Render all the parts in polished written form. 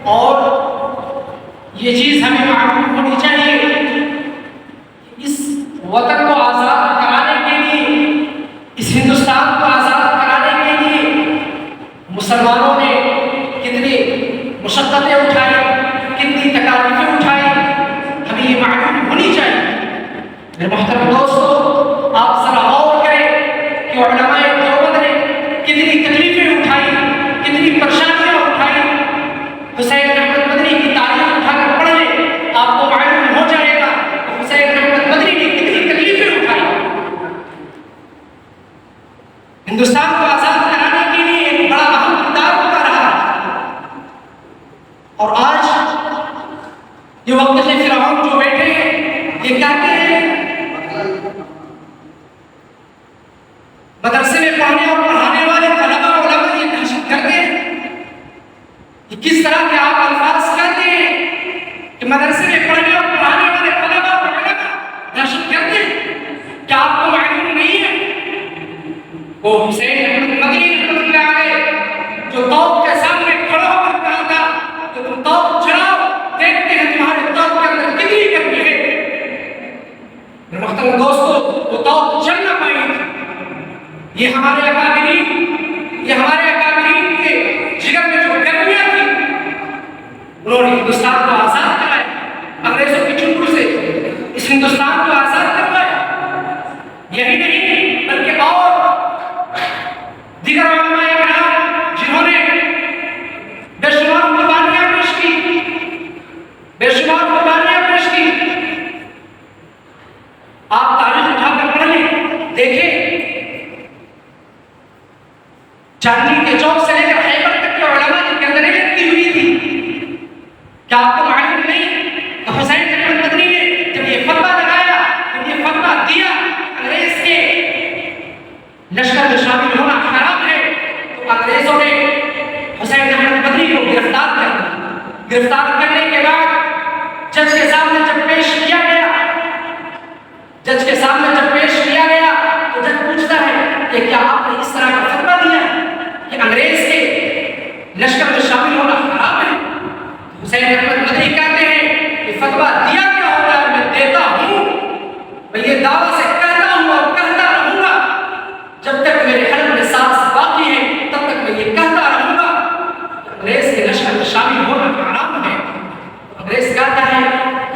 اور یہ چیز ہمیں معلوم ہونی چاہیے، اس وطن کو آزاد کرانے کے لیے، اس ہندوستان کو آزاد کرانے کے لیے مسلمانوں نے کتنی مشقتیں اٹھائی، کتنی تکالیفیں اٹھائی، ہمیں یہ معلوم ہونی چاہیے۔ میرے محترم دوستو، آپ ذرا غور کریں کہ علماء دیوبند نے کتنی تکلیفیں اٹھائی، کتنی پریشانیاں اٹھائی۔ حسین احمد مدنی کی تاریخ اٹھا کر پڑھ لیں، آپ کو معلوم ہو جائے گا کہ حسین احمد مدنی نے کتنی تکلیفیں اٹھائی۔ ہندوستان کو آزاد کرانے کے لیے ایک بڑا اہم کردار ادا رہا، اور آج یہ وقت کے فرعون جو بیٹھے ہیں یہ کہتے ہیں مدرسے میں پڑھنے اور پڑھانے والے طلباء علماء یہ دہشت گرد ہیں۔ یہ کس طرح کے آپ الفاظ کہتے ہیں کہ مدرسے میں پڑھنے اور پڑھانے والے طلباء اور علماء دہشت گرد ہیں؟ کیا آپ کو معلوم نہیں ہے وہ حسین احمد مدنی رحمۃ اللہ علیہ جو توپ کے سامنے کھڑا ہو کر کہا تھا کہ تم توپ چلاؤ، دیکھتے ہیں تمہارے توپ کے اندر کتنی گرمی ہے۔ میرے محترم دوستو، وہ توپ چل نہ پائی تھی۔ یہ ہمارے اکابرین کے جگر میں جو گرمیاں تھیں، انہوں نے ہندوستان کو آزاد کرایا، انگریزوں کی چنگل سے اس ہندوستان کو آزاد کروایا۔ یہی نہیں بلکہ اور دیگر علماء کرام جنہوں نے بے شمار قربانیاں پیش کی۔ آپ تاریخ اٹھا کر پڑھ لیں، دیکھیں چاندنی کے چوک سے لے کر خیبر تک کے علماء کی گردنیں لگتی ہوئی تھی۔ کیا آپ کو معلوم نہیں کہ حسین احمد مدنی نے جب یہ فتویٰ لگایا، جب یہ فتویٰ دیا انگریز کے لشکر میں شامل ہونا حرام ہے، تو انگریزوں نے حسین احمد مدنی کو گرفتار کر دیا۔ گرفتار کرنے کے بعد جج کے سامنے جب پیش کیا گیا تو جج پوچھتا ہے کہ کیا آپ نے اس طرح کا فتویٰ دیا ہے کہ انگریز کے لشکر میں شامل ہونا حرام ہے؟ حسین احمد مدنی کہتے ہیں کہ فتویٰ دیا کیا ہوتا ہے، میں دیتا ہوں، میں یہ دعویٰ سے کہتا ہوں اور کہتا رہوں گا، جب تک میرے قلب میں سانس باقی ہے تب تک میں یہ کہتا رہوں گا کہ انگریز کے لشکر میں شامل ہونا حرام ہے۔ انگریز کہتا ہے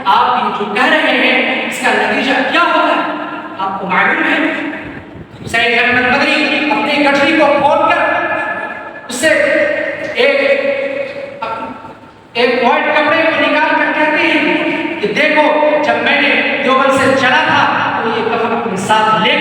آپ یہ جو کہہ رہے ہیں اس کا نتیجہ کیا ہوگا آپ کو معلوم ہے؟ حسین احمد مدنی اپنی گٹھڑی کو کھول کر اس سے ایک وائٹ کپڑے کو نکال کر کہتے ہیں کہ دیکھو جب میں نے دیوبند سے چلا تھا تو یہ کفن اپنے ساتھ لے